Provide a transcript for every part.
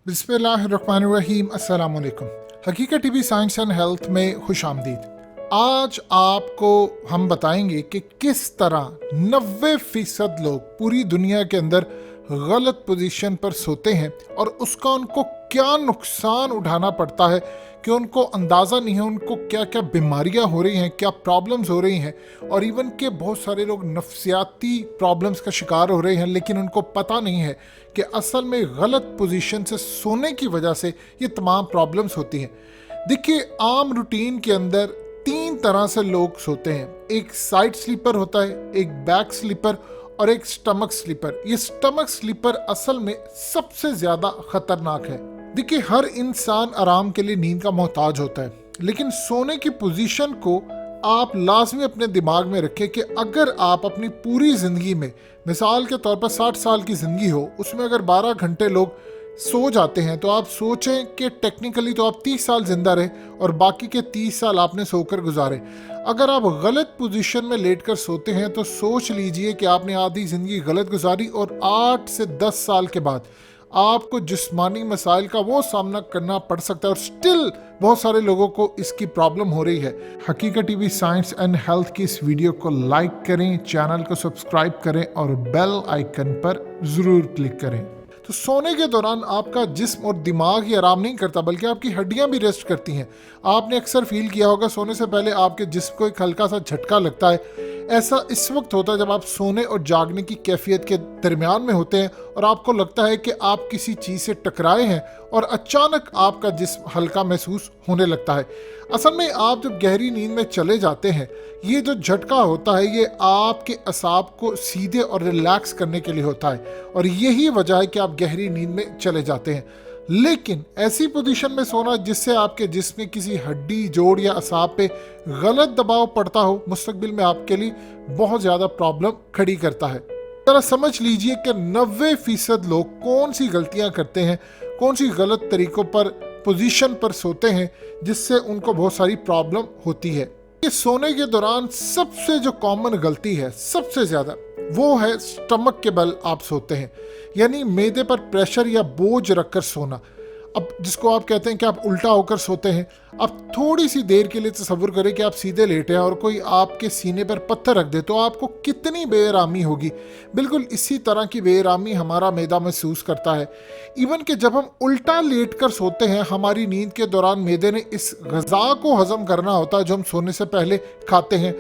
बिस्मिल्लाहिर्रहमानिर्रहीम। अस्सलाम वालेकुम। हकीकत टीवी साइंस एंड हेल्थ में खुश आमदीद। आज आपको हम बताएंगे कि किस तरह 90% लोग पूरी दुनिया के अंदर गलत पोजीशन पर सोते हैं और उसका उनको क्या नुकसान उठाना पड़ता है कि उनको अंदाज़ा नहीं है उनको क्या क्या बीमारियां हो रही हैं, क्या प्रॉब्लम्स हो रही हैं, और इवन के बहुत सारे लोग नफ्सियाती प्रॉब्लम्स का शिकार हो रहे हैं, लेकिन उनको पता नहीं है कि असल में गलत पोजीशन से सोने की वजह से ये तमाम प्रॉब्लम्स होती हैं। देखिए, आम रूटीन के अंदर 3 तरह से लोग सोते हैं। एक साइड स्लीपर होता है, एक बैक स्लीपर और एक स्टमक स्लीपर। ये स्टमक स्लीपर असल में सबसे ज्यादा खतरनाक है। देखिए, हर इंसान आराम के लिए नींद का मोहताज होता है, लेकिन सोने की पोजीशन को आप लाजमी अपने दिमाग में रखें कि अगर आप अपनी पूरी जिंदगी में, मिसाल के तौर पर 60 साल की जिंदगी हो, उसमें अगर 12 घंटे लोग सो जाते हैं तो आप सोचें कि टेक्निकली तो आप 30 साल जिंदा रहे और बाकी के 30 साल आपने सोकर गुजारे। अगर आप गलत पोजीशन में लेटकर सोते हैं तो सोच लीजिए कि आपने आधी ज़िंदगी गलत गुजारी और 8 से 10 साल के बाद आपको जिस्मानी मसाइल का वो सामना करना पड़ सकता है, और स्टिल बहुत सारे लोगों को इसकी प्रॉब्लम हो रही है। हकीकत टीवी साइंस एंड हेल्थ की इस वीडियो को लाइक करें, चैनल को सब्सक्राइब करें और बेल आइकन पर ज़रूर क्लिक करें। तो सोने के दौरान आपका जिस्म और दिमाग ही आराम नहीं करता, बल्कि आपकी हड्डियां भी रेस्ट करती हैं। आपने अक्सर फील किया होगा सोने से पहले आपके जिस्म को एक हल्का सा झटका लगता है। ऐसा इस वक्त होता है जब आप सोने और जागने की कैफियत के दरमियान में होते हैं और आपको लगता है कि आप किसी चीज़ से टकराए हैं और अचानक आपका जिस्म हल्का महसूस होने लगता है। असल में आप जब गहरी नींद में चले जाते हैं, ये जो झटका होता है ये आपके असाब को सीधे और रिलैक्स करने के लिए होता है, और यही वजह है कि आप गहरी नींद में चले जाते हैं। लेकिन ऐसी पोजीशन में सोना जिससे आपके जिस्म में किसी हड्डी, जोड़ या असाब पे गलत दबाव पड़ता हो, मुस्तकबिल में आपके लिए बहुत ज़्यादा प्रॉब्लम खड़ी करता है। जरा समझ लीजिए कि 90% लोग कौन सी गलतियां करते हैं, कौन सी गलत तरीकों पर पोजीशन पर सोते हैं जिससे उनको बहुत सारी प्रॉब्लम होती है। ये सोने के दौरान सबसे जो कॉमन गलती है सबसे ज़्यादा, वो है स्टमक के बल आप सोते हैं, यानी मैदे पर प्रेशर या बोझ रखकर सोना। अब जिसको आप कहते हैं कि आप उल्टा होकर सोते हैं। अब थोड़ी सी देर के लिए तसव्वुर करें कि आप सीधे लेटे हैं और कोई आपके सीने पर पत्थर रख दे, तो आपको कितनी बेआरामी होगी। बिल्कुल इसी तरह की बेआरामी हमारा मैदा महसूस करता है। इवन कि जब हम उल्टा लेट कर सोते हैं, हमारी नींद के दौरान मैदे ने इस गज़ा को हजम करना होता है जो हम सोने से पहले खाते हैं।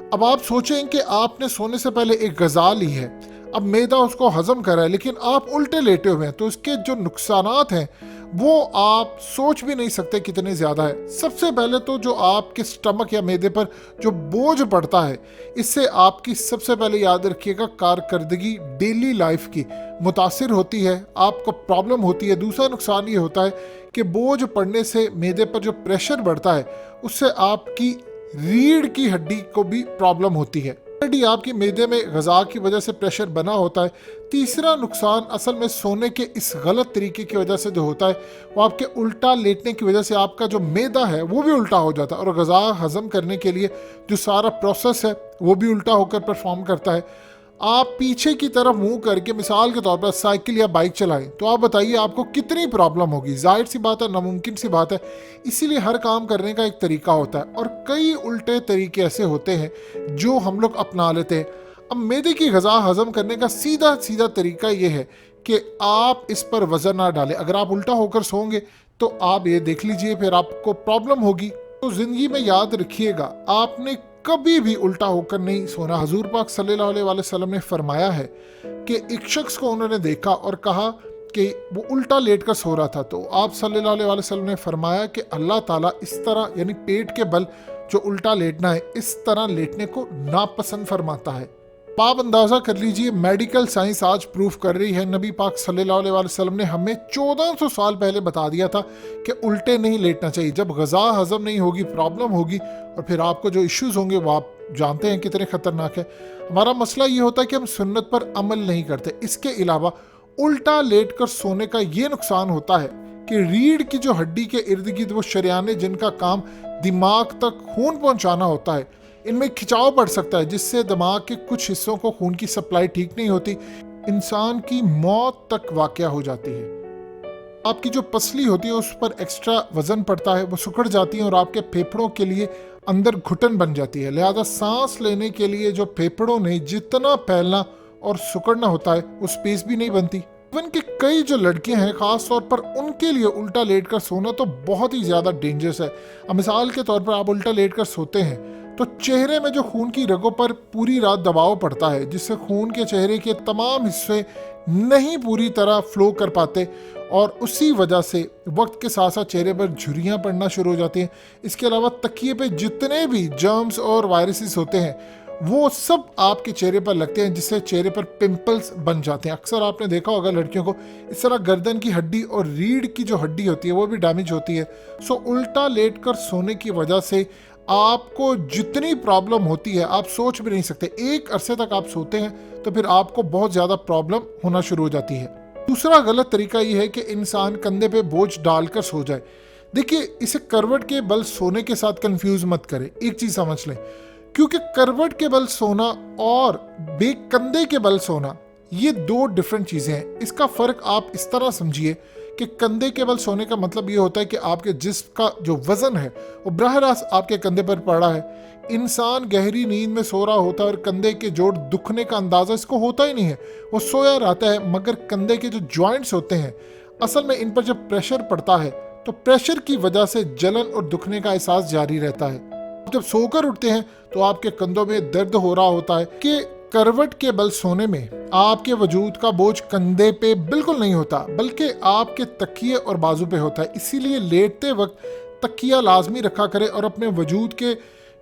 अब आप सोचें कि आपने सोने से पहले एक गज़ा ली है, अब मैदा उसको हजम कर रहा है, लेकिन आप उल्टे लेटे हुए हैं, तो इसके जो नुकसानात हैं वो आप सोच भी नहीं सकते कितने ज़्यादा है। सबसे पहले तो जो आपके स्टमक या मैदे पर जो बोझ पड़ता है, इससे आपकी सबसे पहले याद रखिएगा कारकर्दगी डेली लाइफ की मुतासिर होती है, आपको प्रॉब्लम होती है। दूसरा नुकसान ये होता है कि बोझ पड़ने से मैदे पर जो प्रेशर बढ़ता है उससे आपकी रीढ़ की हड्डी को भी प्रॉब्लम होती है। ऑलरेडी आपकी मैदे में गज़ा की वजह से प्रेशर बना होता है। तीसरा नुकसान असल में सोने के इस गलत तरीके की वजह से जो होता है, वो आपके उल्टा लेटने की वजह से आपका जो मैदा है वो भी उल्टा हो जाता है, और गज़ा हजम करने के लिए जो सारा प्रोसेस है वो भी उल्टा होकर परफॉर्म करता है। आप पीछे की तरफ मुंह करके मिसाल के तौर पर साइकिल या बाइक चलाएं, तो आप बताइए आपको कितनी प्रॉब्लम होगी। जाहिर सी बात है, नामुमकिन सी बात है। इसीलिए हर काम करने का एक तरीका होता है, और कई उल्टे तरीके ऐसे होते हैं जो हम लोग अपना लेते हैं। अब मैदे की ग़िज़ा हजम करने का सीधा सीधा तरीका ये है कि आप इस पर वज़न ना डालें। अगर आप उल्टा होकर सोएंगे तो आप ये देख लीजिए फिर आपको प्रॉब्लम होगी। तो ज़िंदगी में याद रखिएगा, आपने कभी भी उल्टा होकर नहीं सोना। हजूर पाक सल्लल्लाहु अलैहि वसल्लम ने फरमाया है कि एक शख्स को उन्होंने देखा और कहा कि वो उल्टा लेट कर सो रहा था, तो आप सल्लल्लाहु अलैहि वसल्लम ने फरमाया कि अल्लाह ताला इस तरह, यानी पेट के बल जो उल्टा लेटना है, इस तरह लेटने को नापसंद फरमाता है। आप अंदाज़ा कर लीजिए, मेडिकल साइंस आज प्रूफ कर रही है, नबी पाक सल्लल्लाहु अलैहि वसल्लम ने हमें 1400 साल पहले बता दिया था कि उल्टे नहीं लेटना चाहिए। जब ग़ज़ा हज़म नहीं होगी, प्रॉब्लम होगी, और फिर आपको जो इश्यूज़ होंगे वो आप जानते हैं कितने ख़तरनाक है। हमारा मसला ये होता है कि हम सुन्नत पर अमल नहीं करते। इसके अलावा उल्टा लेट कर सोने का ये नुकसान होता है कि रीढ़ की जो हड्डी के इर्द गिर्द वो शरियाने जिनका काम दिमाग तक खून पहुँचाना होता है, इनमें खिंचाव पड़ सकता है, जिससे दिमाग के कुछ हिस्सों को खून की सप्लाई ठीक नहीं होती, इंसान की मौत तक वाक़या हो जाती है। आपकी जो पसली होती है उस पर एक्स्ट्रा वजन पड़ता है, वो सिकुड़ जाती है और आपके फेफड़ों के लिए अंदर घुटन बन जाती है। लिहाजा सांस लेने के लिए जो फेफड़ों ने जितना फैलना और सिकुड़ना होता है वो स्पेस भी नहीं बनती। इवन कि कई जो लड़कियां हैं खास तौर पर उनके लिए उल्टा लेट कर सोना तो बहुत ही ज्यादा डेंजरस है। अब मिसाल के तौर पर आप उल्टा लेट कर सोते हैं तो चेहरे में जो खून की रगों पर पूरी रात दबाव पड़ता है, जिससे खून के चेहरे के तमाम हिस्से नहीं पूरी तरह फ्लो कर पाते और उसी वजह से वक्त के साथ साथ चेहरे पर झुर्रियाँ पड़ना शुरू हो जाती हैं। इसके अलावा तकिए पे जितने भी जर्म्स और वायरसेस होते हैं वो सब आपके चेहरे पर लगते हैं, जिससे चेहरे पर पिंपल्स बन जाते हैं। अक्सर आपने देखा होगा लड़कियों को इस तरह गर्दन की हड्डी और रीढ़ की जो हड्डी होती है वो भी डैमेज होती है। सो उल्टा लेट कर सोने की वजह से आपको जितनी प्रॉब्लम होती है आप सोच भी नहीं सकते। एक अरसे तक आप सोते हैं तो फिर आपको बहुत ज़्यादा प्रॉब्लम होना शुरू हो जाती है। दूसरा गलत तरीका ये है कि इंसान कंधे पे बोझ डालकर सो जाए। देखिए, इसे करवट के बल सोने के साथ कंफ्यूज मत करें। एक चीज़ समझ लें, क्योंकि करवट के बल सोना और बेकंधे के बल सोना ये दो डिफरेंट चीज़ें हैं। इसका फ़र्क आप इस तरह समझिए कि कंधे के बल सोने का मतलब ये होता है कि आपके जिस्म का जो वज़न है वो बराह रास्त आपके कंधे पर पड़ा है। इंसान गहरी नींद में सो रहा होता है और कंधे के जोड़ दुखने का अंदाज़ा इसको होता ही नहीं है, वो सोया रहता है। मगर कंधे के जो जॉइंट्स होते हैं असल में इन पर जब प्रेशर पड़ता है तो प्रेशर की वजह से जलन और दुखने का एहसास जारी रहता है। जब सोकर उठते हैं तो आपके कंधों में दर्द हो रहा होता है कि करवट के बल सोने में आपके वजूद का बोझ कंधे पे बिल्कुल नहीं होता, बल्कि आपके तकिए और बाजू पे होता है। इसीलिए लेटते वक्त तकिया लाजमी रखा करें और अपने वजूद के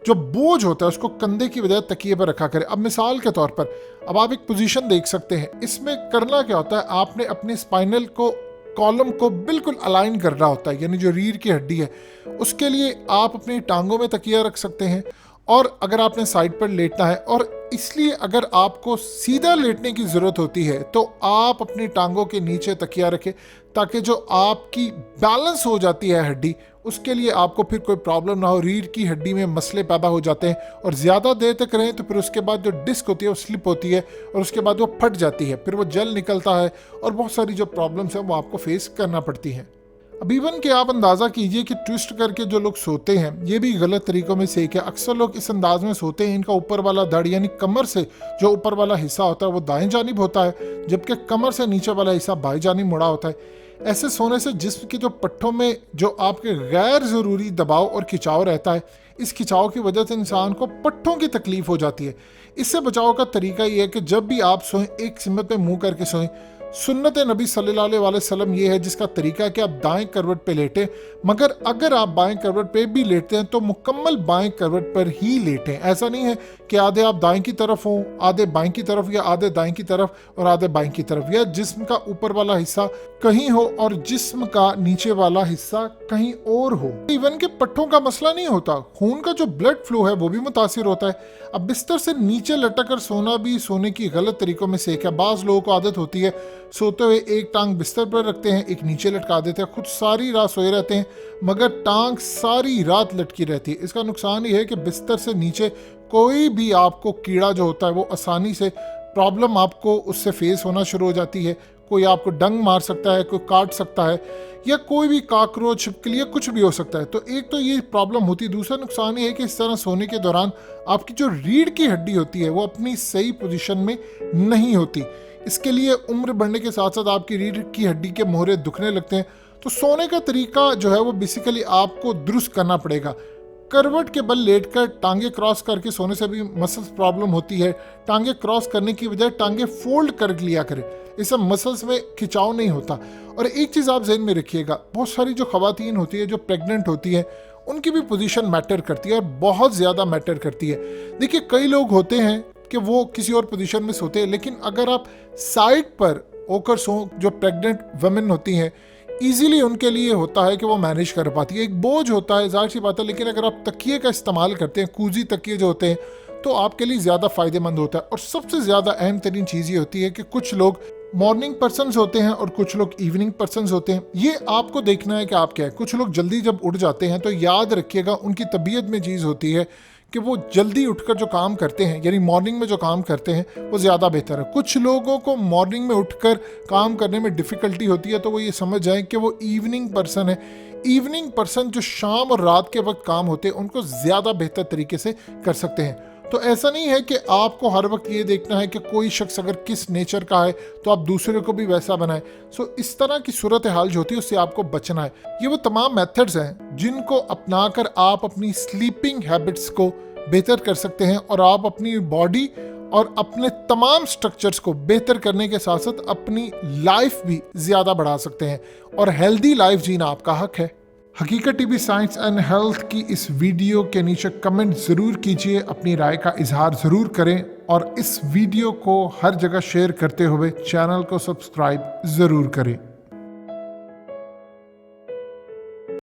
जो बोझ होता है उसको कंधे की बजाय तकिए पर रखा करें। अब मिसाल के तौर पर अब आप एक पोजीशन देख सकते हैं। इसमें करना क्या होता है, आपने अपने स्पाइनल को कॉलम को बिल्कुल अलाइन करना होता है, यानी जो रीढ़ की हड्डी है उसके लिए आप अपनी टांगों में तकिया रख सकते हैं। और अगर आपने साइड पर लेटना है और इसलिए अगर आपको सीधा लेटने की ज़रूरत होती है तो आप अपनी टांगों के नीचे तकिया रखें, ताकि जो आपकी बैलेंस हो जाती है हड्डी उसके लिए आपको फिर कोई प्रॉब्लम ना हो। रीढ़ की हड्डी में मसले पैदा हो जाते हैं और ज़्यादा देर तक रहें तो फिर उसके बाद जो डिस्क होती है वो स्लिप होती है और उसके बाद वो फट जाती है, फिर वो जल निकलता है और बहुत सारी जो प्रॉब्लम्स हैं वो आपको फेस करना पड़ती हैं। अब इवन कि आप अंदाज़ा कीजिए कि ट्विस्ट करके जो लोग सोते हैं ये भी गलत तरीक़ों में से एक है। अक्सर लोग इस अंदाज में सोते हैं, इनका ऊपर वाला धड़ यानी कमर से जो ऊपर वाला हिस्सा होता है वो दाएं जानिब होता है, जबकि कमर से नीचे वाला हिस्सा बाएं जानिब मुड़ा होता है। ऐसे सोने से जिस्म की जो पट्टों में जो आपके गैर ज़रूरी दबाव और खिंचाव रहता है, इस खिंचाव की वजह से इंसान को पट्टों की तकलीफ हो जाती है। इससे बचाव का तरीका ये है कि जब भी आप सोएं एक सिमत में मुंह करके सोएं। सुन्नत नबी सल्लल्लाहु अलैहि वसल्लम ये है जिसका तरीका है कि आप दाएं करवट पे लेटें, मगर अगर आप बाएं करवट पे भी लेटते हैं तो मुकम्मल बाएं करवट पर ही लेटें। ऐसा नहीं है कि आधे आप दाएं की तरफ हो, आधे बाएं की तरफ, या आधे दाएं की तरफ और आधे बाएं की तरफ, या जिस्म का ऊपर वाला हिस्सा कहीं हो और जिस्म का नीचे वाला हिस्सा कहीं और हो। इवन के पट्टों का मसला नहीं होता, खून का जो ब्लड फ्लो है वो भी मुतासिर होता है। अब बिस्तर से नीचे लटक कर सोना भी सोने की गलत तरीकों में से एक है। बाज़ लोगों को आदत होती है सोते हुए एक टांग बिस्तर पर रखते हैं, एक नीचे लटका देते हैं, खुद सारी रात सोए रहते हैं मगर टांग सारी रात लटकी रहती है। इसका नुकसान ये है कि बिस्तर से नीचे कोई भी आपको कीड़ा जो होता है वो आसानी से प्रॉब्लम आपको उससे फेस होना शुरू हो जाती है। कोई आपको डंग मार सकता है, कोई काट सकता है, या कोई भी काकरोच छिपकली कुछ भी हो सकता है। तो एक तो ये प्रॉब्लम होती है। दूसरा नुकसान ये है कि इस तरह सोने के दौरान आपकी जो रीढ़ की हड्डी होती है वो अपनी सही पोजीशन में नहीं होती। इसके लिए उम्र बढ़ने के साथ साथ आपकी रीढ़ की हड्डी के मोहरे दुखने लगते हैं। तो सोने का तरीका जो है वो बेसिकली आपको दुरुस्त करना पड़ेगा। करवट के बल लेटकर टांगे क्रॉस करके सोने से भी मसल्स प्रॉब्लम होती है। टांगे क्रॉस करने की बजाय टांगे फोल्ड कर लिया करें, इससे मसल्स में खिंचाव नहीं होता। और एक चीज़ आप जहन में रखिएगा, बहुत सारी जो खवातीन होती है जो प्रेग्नेंट होती है उनकी भी पोजीशन मैटर करती है और बहुत ज़्यादा मैटर करती है। देखिए, कई लोग होते हैं कि वो किसी और पोजीशन में सोते हैं, लेकिन अगर आप साइड पर होकर सो, जो प्रेग्नेंट वुमेन होती हैं इजीली उनके लिए होता है कि वो मैनेज कर पाती है। एक बोझ होता है, जाहिर सी बात है, लेकिन अगर आप तकिए का इस्तेमाल करते हैं, कूजी तकिए जो होते हैं, तो आपके लिए ज़्यादा फ़ायदेमंद होता है। और सबसे ज़्यादा अहम तरीन चीज़ ये होती है कि कुछ लोग मॉर्निंग पर्सन्स होते हैं और कुछ लोग इवनिंग पर्सन्स होते हैं। ये आपको देखना है कि आप क्या है। कुछ लोग जल्दी जब उठ जाते हैं तो याद रखिएगा उनकी तबीयत में चीज़ होती है कि वो जल्दी उठकर जो काम करते हैं, यानी मॉर्निंग में जो काम करते हैं, वो ज़्यादा बेहतर है। कुछ लोगों को मॉर्निंग में उठकर काम करने में डिफ़िकल्टी होती है, तो वो ये समझ जाएं कि वो इवनिंग पर्सन है। इवनिंग पर्सन जो शाम और रात के वक्त काम होते हैं उनको ज़्यादा बेहतर तरीके से कर सकते हैं। तो ऐसा नहीं है कि आपको हर वक्त ये देखना है कि कोई शख्स अगर किस नेचर का है तो आप दूसरे को भी वैसा बनाएं। इस तरह की सूरत हाल जो होती है उससे आपको बचना है। ये वो तमाम मेथड्स हैं जिनको अपनाकर आप अपनी स्लीपिंग हैबिट्स को बेहतर कर सकते हैं और आप अपनी बॉडी और अपने तमाम स्ट्रक्चर्स को बेहतर करने के साथ साथ अपनी लाइफ भी ज़्यादा बढ़ा सकते हैं। और हेल्दी लाइफ जीना आपका हक है। हकीकत टीवी साइंस एंड हेल्थ की इस वीडियो के नीचे कमेंट ज़रूर कीजिए, अपनी राय का इजहार ज़रूर करें और इस वीडियो को हर जगह शेयर करते हुए चैनल को सब्सक्राइब ज़रूर करें।